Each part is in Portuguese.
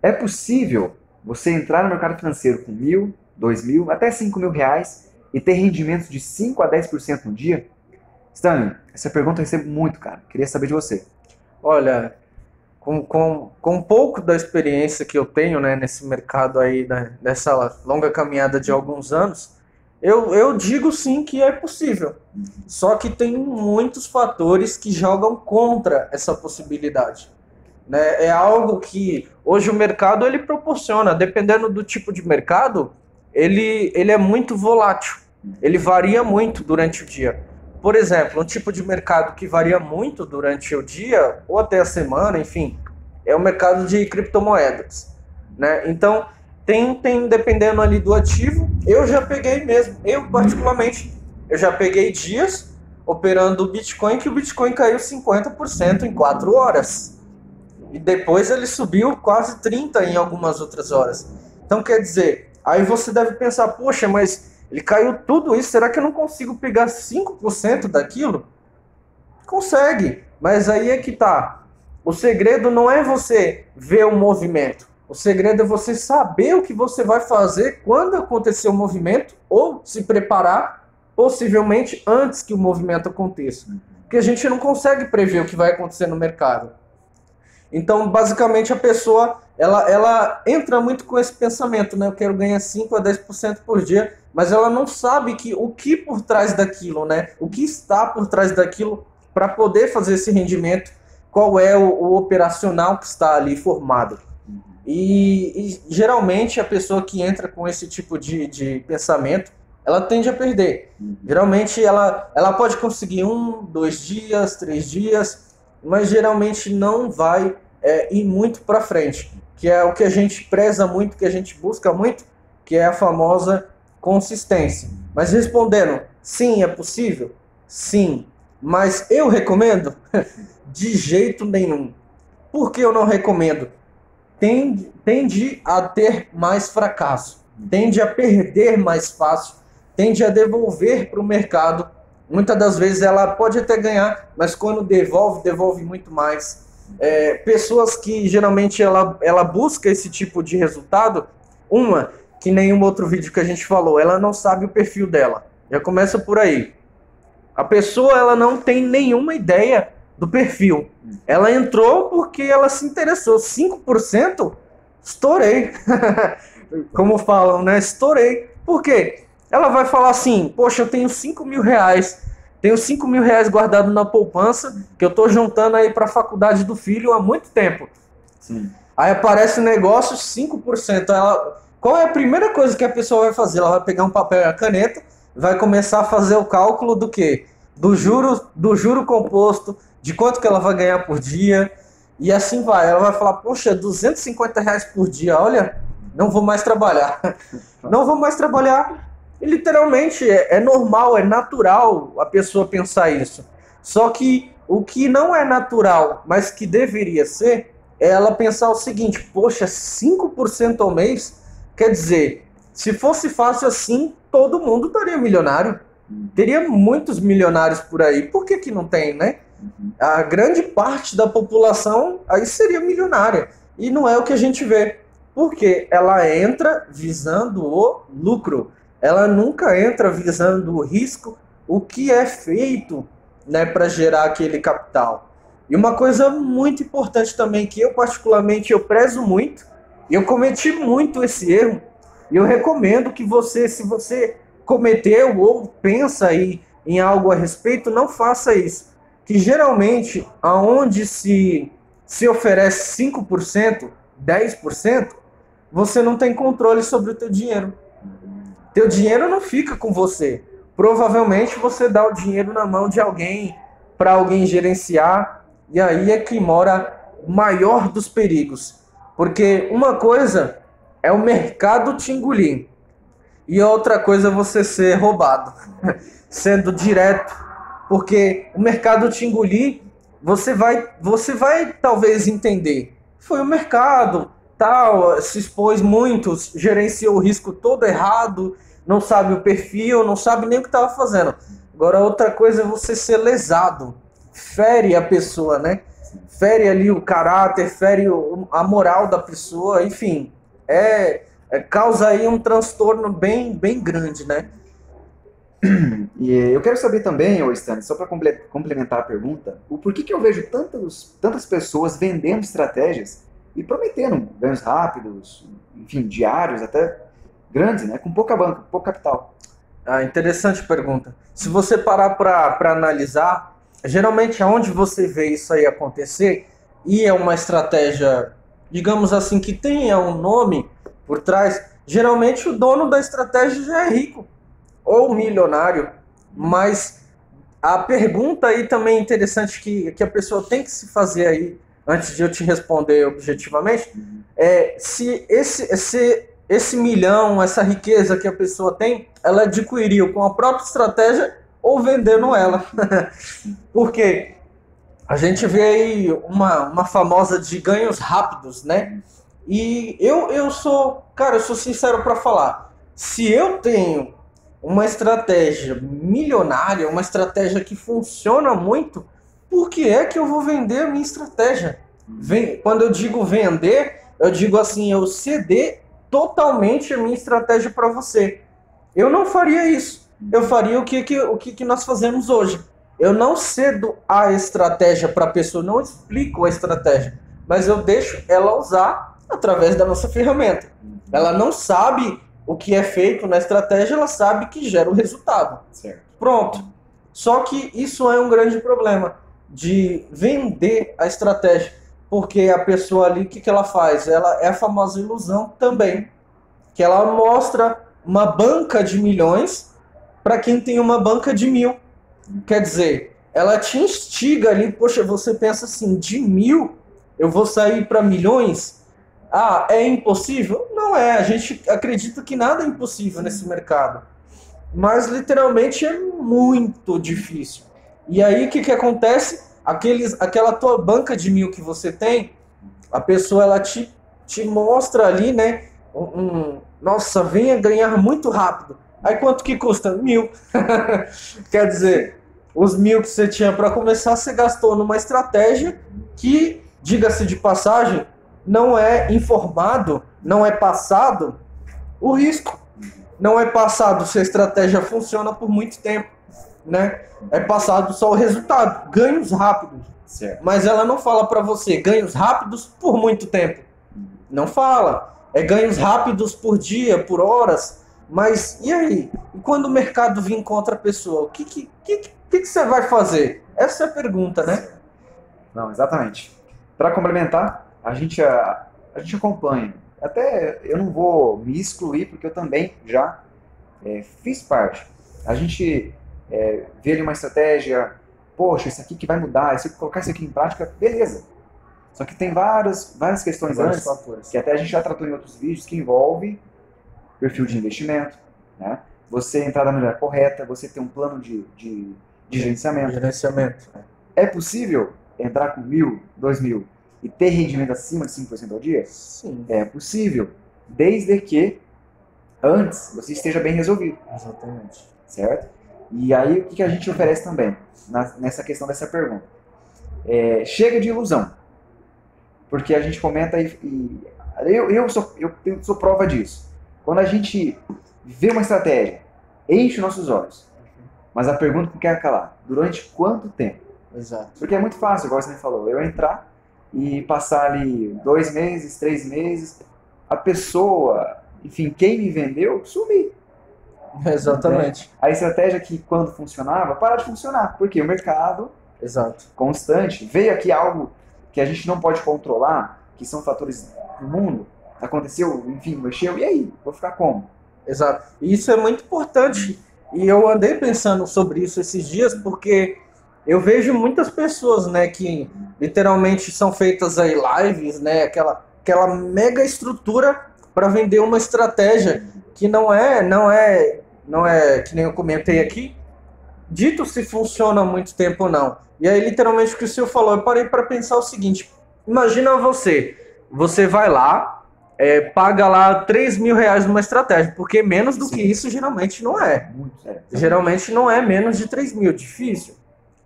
É possível você entrar no mercado financeiro com 1.000, 2.000, até 5.000 reais e ter rendimentos de 5 a 10% no dia? Stanley, essa pergunta eu recebo muito, cara. Queria saber de você. Olha, com um pouco da experiência que eu tenho, né, nesse mercado aí, né, nessa longa caminhada de alguns anos, eu digo sim que é possível. Só que tem muitos fatores que jogam contra essa possibilidade, né? É algo que hoje o mercado ele proporciona, dependendo do tipo de mercado, ele é muito volátil, ele varia muito durante o dia. Por exemplo, um tipo de mercado que varia muito durante o dia ou até a semana, enfim, é o mercado de criptomoedas, né? Então, tem dependendo ali do ativo, eu já peguei mesmo, eu particularmente, eu já peguei dias operando o Bitcoin que o Bitcoin caiu 50% em 4 horas. E depois ele subiu quase 30 em algumas outras horas. Então, quer dizer, aí você deve pensar, poxa, mas ele caiu tudo isso, será que eu não consigo pegar 5% daquilo? Consegue, mas aí é que tá. O segredo não é você ver o movimento. O segredo é você saber o que você vai fazer quando acontecer o movimento ou se preparar, possivelmente antes que o movimento aconteça. Porque a gente não consegue prever o que vai acontecer no mercado. Então, basicamente, a pessoa ela entra muito com esse pensamento, né? Eu quero ganhar 5 a 10% por dia, mas ela não sabe que o que por trás daquilo, né? O que está por trás daquilo para poder fazer esse rendimento, qual é o operacional que está ali formado. E geralmente a pessoa que entra com esse tipo de pensamento, ela tende a perder. Geralmente ela pode conseguir 1, 2 dias, 3 dias, mas geralmente não vai ir muito para frente, que é o que a gente preza muito, que a gente busca muito, que é a famosa consistência. Mas respondendo, sim, é possível? Sim. Mas eu recomendo? De jeito nenhum. Por que eu não recomendo? Tende a ter mais fracasso, tende a perder mais fácil, tende a devolver para o mercado. Muitas das vezes ela pode até ganhar, mas quando devolve, devolve muito mais. Pessoas que geralmente ela busca esse tipo de resultado, uma, que nenhum outro vídeo que a gente falou, ela não sabe o perfil dela. Já começa por aí. A pessoa ela não tem nenhuma ideia do perfil. Ela entrou porque ela se interessou. 5%? Estourei. Como falam, né? Estourei. Por quê? Ela vai falar assim, poxa, eu tenho 5.000 reais. Tenho 5.000 reais guardado na poupança que eu tô juntando aí para a faculdade do filho há muito tempo. Sim. Aí aparece o negócio, 5%. Qual é a primeira coisa que a pessoa vai fazer? Ela vai pegar um papel e uma caneta, vai começar a fazer o cálculo do quê? Do juro composto, de quanto que ela vai ganhar por dia, e assim vai. Ela vai falar, poxa, 250 reais por dia, olha, não vou mais trabalhar. Não vou mais trabalhar. E literalmente é normal, é natural a pessoa pensar isso. Só que o que não é natural, mas que deveria ser, é ela pensar o seguinte, poxa, 5% ao mês, quer dizer, se fosse fácil assim, todo mundo estaria milionário. Teria muitos milionários por aí. Por que que não tem, né? A grande parte da população aí seria milionária. E não é o que a gente vê. Porque ela entra visando o lucro. Ela nunca entra visando o risco, o que é feito, né, para gerar aquele capital. E uma coisa muito importante também, que eu particularmente eu prezo muito, e eu cometi muito esse erro, e eu recomendo que você, se você cometeu ou pensa aí em algo a respeito, não faça isso. Que geralmente, aonde se oferece 5%, 10%, você não tem controle sobre o teu dinheiro. Teu dinheiro não fica com você. Provavelmente você dá o dinheiro na mão de alguém, para alguém gerenciar, e aí é que mora o maior dos perigos. Porque uma coisa é o mercado te engolir, e outra coisa é você ser roubado, sendo direto. Porque o mercado te engolir, você vai talvez entender. Foi o mercado, tal, se expôs muito, gerenciou o risco todo errado, não sabe o perfil, não sabe nem o que estava fazendo. Agora, outra coisa é você ser lesado, fere a pessoa, né? fere ali o caráter, fere a moral da pessoa, enfim, causa aí um transtorno bem, bem grande, né? E eu quero saber também, ô Stanley, só para complementar a pergunta, o porquê que eu vejo tantas pessoas vendendo estratégias e prometendo ganhos rápidos, enfim, diários, até grandes, né, com pouca banca, pouco capital. Interessante pergunta. Se você parar para analisar, geralmente aonde você vê isso aí acontecer, e é uma estratégia, digamos assim, que tenha um nome por trás, geralmente o dono da estratégia já é rico ou milionário, mas a pergunta aí também interessante que a pessoa tem que se fazer aí, antes de eu te responder objetivamente, é se esse milhão, essa riqueza que a pessoa tem, ela adquiriu com a própria estratégia ou vendendo ela. Porque a gente vê aí uma famosa de ganhos rápidos, né? E eu sou sincero para falar. Se eu tenho uma estratégia milionária, uma estratégia que funciona muito, por que é que eu vou vender a minha estratégia? Quando eu digo vender, eu digo assim, eu ceder totalmente a minha estratégia para você. Eu não faria isso. Eu faria o que nós fazemos hoje. Eu não cedo a estratégia para a pessoa, não explico a estratégia, mas eu deixo ela usar através da nossa ferramenta. Ela não sabe o que é feito na estratégia, ela sabe que gera o resultado. Certo. Pronto. Só que isso é um grande problema de vender a estratégia, porque a pessoa ali, o que ela faz? Ela é a famosa ilusão também, que ela mostra uma banca de milhões para quem tem uma banca de 1.000. Quer dizer, ela te instiga ali, poxa, você pensa assim, de 1.000 eu vou sair para milhões? Ah, é impossível? Não é, a gente acredita que nada é impossível nesse mercado. Mas literalmente é muito difícil. E aí o que acontece? Aquela tua banca de 1.000 que você tem, a pessoa ela te mostra ali, né? Nossa, venha ganhar muito rápido. Aí quanto que custa? 1.000. Quer dizer, os 1.000 que você tinha para começar, você gastou numa estratégia que, diga-se de passagem, não é informado, não é passado o risco. Não é passado se a estratégia funciona por muito tempo, né? É passado só o resultado, ganhos rápidos. Certo. Mas ela não fala para você ganhos rápidos por muito tempo. Não fala. É ganhos rápidos por dia, por horas. Mas e aí? E quando o mercado vir contra a pessoa, o que você vai fazer? Essa é a pergunta, né? Não, exatamente. Para complementar, a gente acompanha. Até eu não vou me excluir, porque eu também já fiz parte. A gente vê ali uma estratégia, poxa, isso aqui que vai mudar, se eu colocar isso aqui em prática, beleza. Só que tem várias questões antes, que até a gente já tratou em outros vídeos, que envolve perfil de investimento, né? Você entrar da maneira correta, você ter um plano de gerenciamento. É possível entrar com 1.000, 2.000 e ter rendimento acima de 5% ao dia? Sim. É possível, desde que antes você esteja bem resolvido. Exatamente. Certo? E aí o que a gente oferece também nessa questão dessa pergunta? Chega de ilusão. Porque a gente comenta eu sou prova disso. Quando a gente vê uma estratégia, enche nossos olhos. Mas a pergunta que quer calar, durante quanto tempo? Exato. Porque é muito fácil, igual você me falou, eu entrar e passar ali 2 meses, 3 meses, a pessoa, enfim, quem me vendeu, sumir. Exatamente. A estratégia que quando funcionava, para de funcionar. Porque o mercado constante, veio aqui algo que a gente não pode controlar, que são fatores do mundo, aconteceu, enfim, mexeu, e aí? Vou ficar como? Exato. E isso é muito importante. E eu andei pensando sobre isso esses dias, porque eu vejo muitas pessoas, né, que literalmente são feitas aí lives, né, aquela mega estrutura para vender uma estratégia que não é que nem eu comentei aqui, dito se funciona há muito tempo ou não. E aí, literalmente, o que o senhor falou, eu parei para pensar o seguinte, imagina você vai lá, paga lá 3 mil reais numa estratégia, porque menos do que isso geralmente não é. Geralmente não é menos de 3 mil, difícil.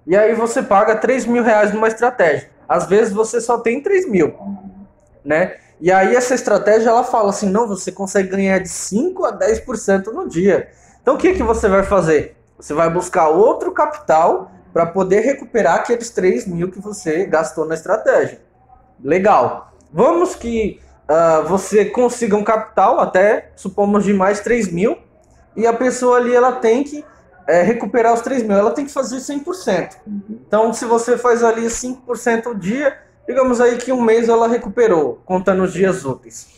E aí você paga 3 mil reais numa estratégia. Às vezes você só tem 3 mil, né? E aí essa estratégia, ela fala assim, não, você consegue ganhar de 5 a 10% no dia. Então o que que você vai fazer? Você vai buscar outro capital para poder recuperar aqueles 3 mil que você gastou na estratégia. Legal. Vamos que você consiga um capital, até supomos de mais 3 mil, e a pessoa ali ela tem que recuperar os 3 mil, ela tem que fazer 100%. Então se você faz ali 5% ao dia, digamos aí que um mês ela recuperou, contando os dias úteis.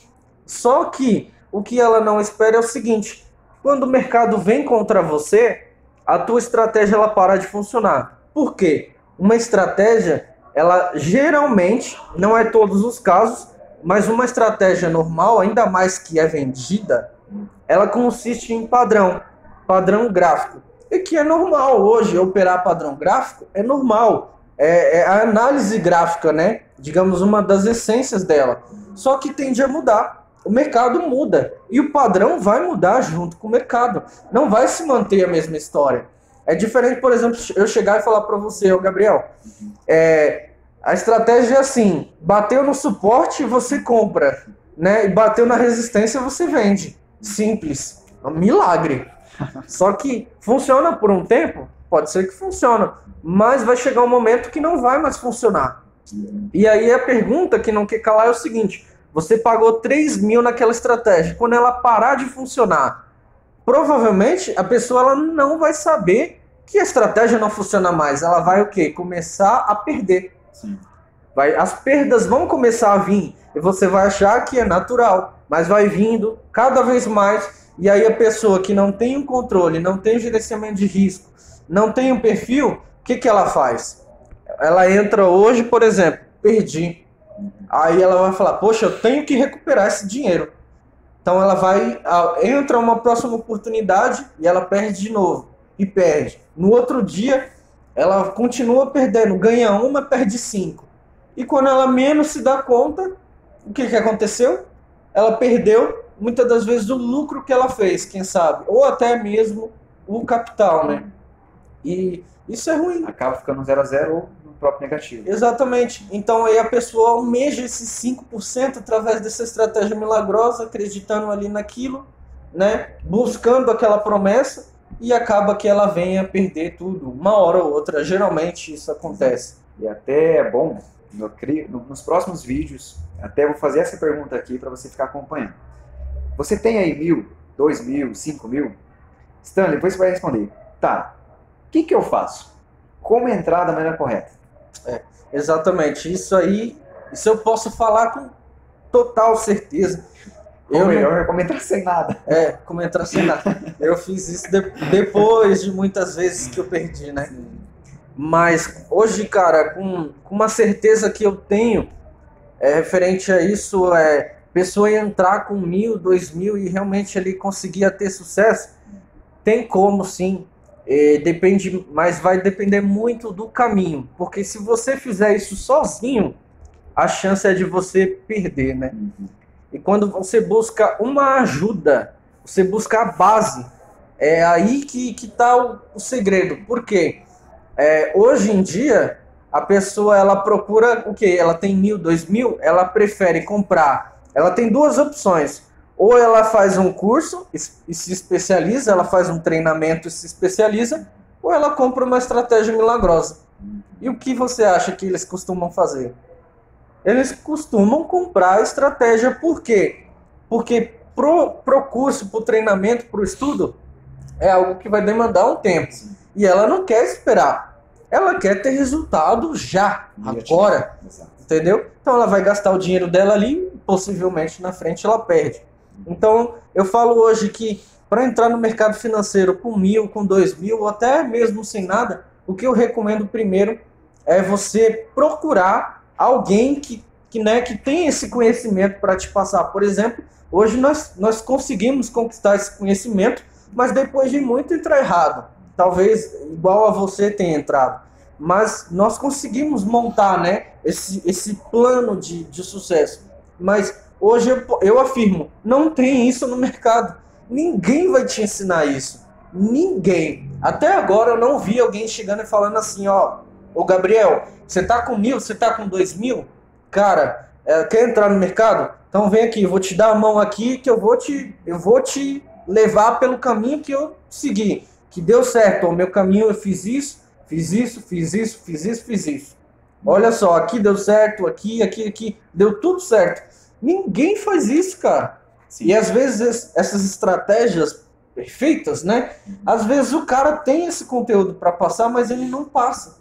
Só que o que ela não espera é o seguinte, quando o mercado vem contra você, a tua estratégia ela para de funcionar. Por quê? Uma estratégia, ela geralmente, não é todos os casos, mas uma estratégia normal, ainda mais que é vendida, ela consiste em padrão gráfico. E que é normal hoje, operar padrão gráfico é normal. É a análise gráfica, né? Digamos, uma das essências dela. Só que tende a mudar. O mercado muda. E o padrão vai mudar junto com o mercado. Não vai se manter a mesma história. É diferente, por exemplo, eu chegar e falar para você, Gabriel, a estratégia é assim, bateu no suporte, você compra, né? E bateu na resistência, você vende. Simples. É um milagre. Só que funciona por um tempo? Pode ser que funcione. Mas vai chegar um momento que não vai mais funcionar. E aí a pergunta que não quer calar é o seguinte, você pagou 3 mil naquela estratégia. Quando ela parar de funcionar, provavelmente a pessoa ela não vai saber que a estratégia não funciona mais. Ela vai o quê? Começar a perder. Sim. As perdas vão começar a vir e você vai achar que é natural, mas vai vindo cada vez mais. E aí a pessoa que não tem um controle, não tem um gerenciamento de risco, não tem um perfil, o que ela faz? Ela entra hoje, por exemplo, perdi. Aí ela vai falar, poxa, eu tenho que recuperar esse dinheiro. Então ela entra uma próxima oportunidade e ela perde de novo. E perde. No outro dia, ela continua perdendo. Ganha uma, perde 5. E quando ela menos se dá conta, o que aconteceu? Ela perdeu, muitas das vezes, o lucro que ela fez, quem sabe? Ou até mesmo o capital, né? E isso é ruim. Acaba ficando 0 a 0 ou no próprio negativo. Exatamente. Então aí a pessoa almeja esses 5% através dessa estratégia milagrosa, acreditando ali naquilo, né? Buscando aquela promessa e acaba que ela venha perder tudo, uma hora ou outra. Geralmente isso acontece. E até é bom, nos próximos vídeos, até vou fazer essa pergunta aqui para você ficar acompanhando. Você tem aí 1.000, 2.000, 5.000? Stanley, depois você vai responder. Tá, o que eu faço? Como entrar da maneira correta? Exatamente. Isso eu posso falar com total certeza. Ou melhor, como entrar sem nada. Como entrar sem nada. Eu fiz isso depois de muitas vezes que eu perdi, né? Sim. Mas hoje, cara, com uma certeza que eu tenho referente a isso, pessoa entrar com 1.000, 2.000 e realmente ali conseguir ter sucesso, tem como sim. Depende, mas vai depender muito do caminho. Porque se você fizer isso sozinho, a chance é de você perder, né? E quando você busca uma ajuda, você busca a base, é aí que está o segredo. Por quê? Hoje em dia, a pessoa ela procura o quê? Ela tem 1.000, 2.000, ela prefere comprar. Ela tem duas opções. Ou ela faz um curso e se especializa, ela faz um treinamento e se especializa, ou ela compra uma estratégia milagrosa. E o que você acha que eles costumam fazer? Eles costumam comprar a estratégia. Por quê? Porque pro curso, pro treinamento, pro estudo, é algo que vai demandar um tempo. E ela não quer esperar. Ela quer ter resultado já, agora. Entendeu? Então ela vai gastar o dinheiro dela ali, possivelmente na frente ela perde. Então eu falo hoje que para entrar no mercado financeiro com 1.000, com 2.000, ou até mesmo sem nada, o que eu recomendo primeiro é você procurar alguém que tem esse conhecimento para te passar. Por exemplo, hoje nós conseguimos conquistar esse conhecimento, mas depois de muito entrar errado. Talvez igual a você tenha entrado. Mas nós conseguimos montar, né, esse plano de sucesso. Mas hoje eu afirmo, não tem isso no mercado. Ninguém vai te ensinar isso. Ninguém. Até agora eu não vi alguém chegando e falando assim, ô Gabriel, você tá com 1.000, você tá com 2.000? Cara, quer entrar no mercado? Então vem aqui, vou te dar a mão aqui que eu vou te levar pelo caminho que eu segui. Que deu certo, o meu caminho eu fiz isso. Olha só, aqui deu certo, aqui, deu tudo certo. Ninguém faz isso, cara. Sim. E às vezes essas estratégias perfeitas, né? Às vezes o cara tem esse conteúdo para passar, mas ele não passa.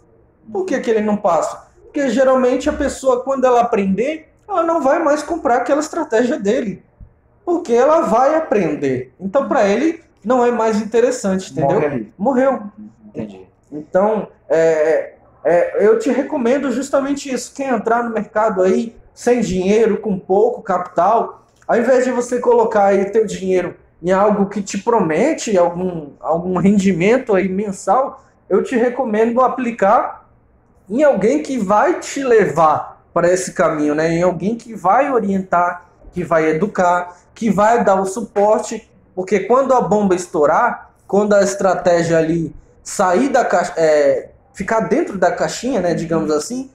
Por que ele não passa? Porque geralmente a pessoa, quando ela aprender, ela não vai mais comprar aquela estratégia dele. Porque ela vai aprender. Então, para ele, não é mais interessante, entendeu? Morreu. Entendi. Então, eu te recomendo justamente isso. Quem entrar no mercado aí, sem dinheiro, com pouco capital, ao invés de você colocar aí teu dinheiro em algo que te promete algum rendimento aí mensal, eu te recomendo aplicar em alguém que vai te levar para esse caminho, né? Em alguém que vai orientar, que vai educar, que vai dar o suporte, porque quando a bomba estourar, quando a estratégia ali sair da caixa, ficar dentro da caixinha, né, digamos assim,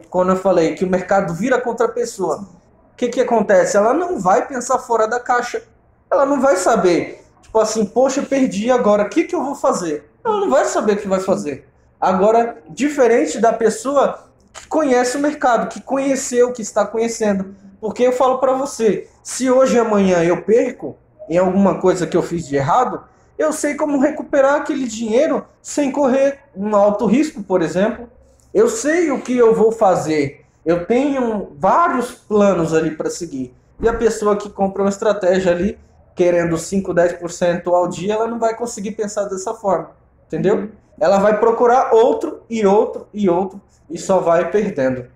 quando eu falei que o mercado vira contra a pessoa, o que acontece? Ela não vai pensar fora da caixa, ela não vai saber, tipo assim, poxa, perdi agora, o que eu vou fazer? Ela não vai saber o que vai fazer. Agora, diferente da pessoa que conhece o mercado, que conheceu, que está conhecendo, porque eu falo para você, se hoje e amanhã eu perco em alguma coisa que eu fiz de errado, eu sei como recuperar aquele dinheiro sem correr um alto risco, por exemplo. Eu sei o que eu vou fazer. Eu tenho vários planos ali para seguir. E a pessoa que compra uma estratégia ali, querendo 5, 10% ao dia, ela não vai conseguir pensar dessa forma. Entendeu? Ela vai procurar outro e outro e outro e só vai perdendo.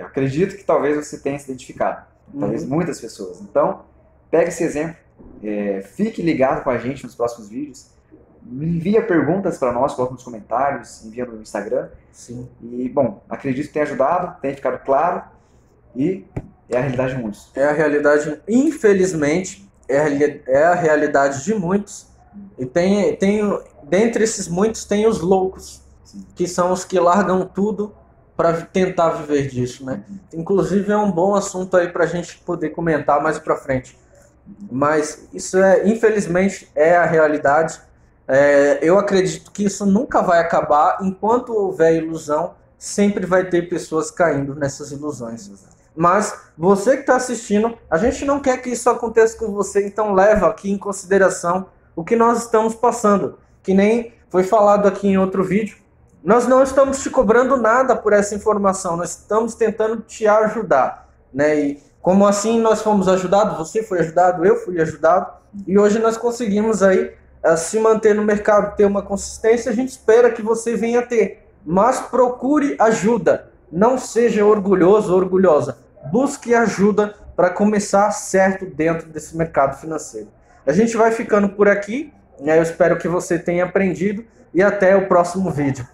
Acredito que talvez você tenha se identificado. Talvez muitas pessoas. Então, pegue esse exemplo. Fique ligado com a gente nos próximos vídeos. Envia perguntas para nós, coloca nos comentários, envia no Instagram. Sim. E, bom, acredito que tenha ajudado, tenha ficado claro. E é a realidade de muitos. É a realidade, infelizmente, é a realidade de muitos. E dentre esses muitos, tem os loucos, que são os que largam tudo para tentar viver disso, né? Inclusive, é um bom assunto aí para a gente poder comentar mais para frente. Mas isso infelizmente, é a realidade. Eu acredito que isso nunca vai acabar. Enquanto houver ilusão, sempre vai ter pessoas caindo nessas ilusões. Mas você que está assistindo, a gente não quer que isso aconteça com você, então leva aqui em consideração o que nós estamos passando. Que nem foi falado aqui em outro vídeo. Nós não estamos te cobrando nada por essa informação, nós estamos tentando te ajudar, né? E como assim nós fomos ajudados, você foi ajudado, eu fui ajudado, e hoje nós conseguimos aí se manter no mercado, ter uma consistência. A gente espera que você venha ter, mas procure ajuda, não seja orgulhoso ou orgulhosa, busque ajuda para começar certo dentro desse mercado financeiro. A gente vai ficando por aqui, né? Eu espero que você tenha aprendido e até o próximo vídeo.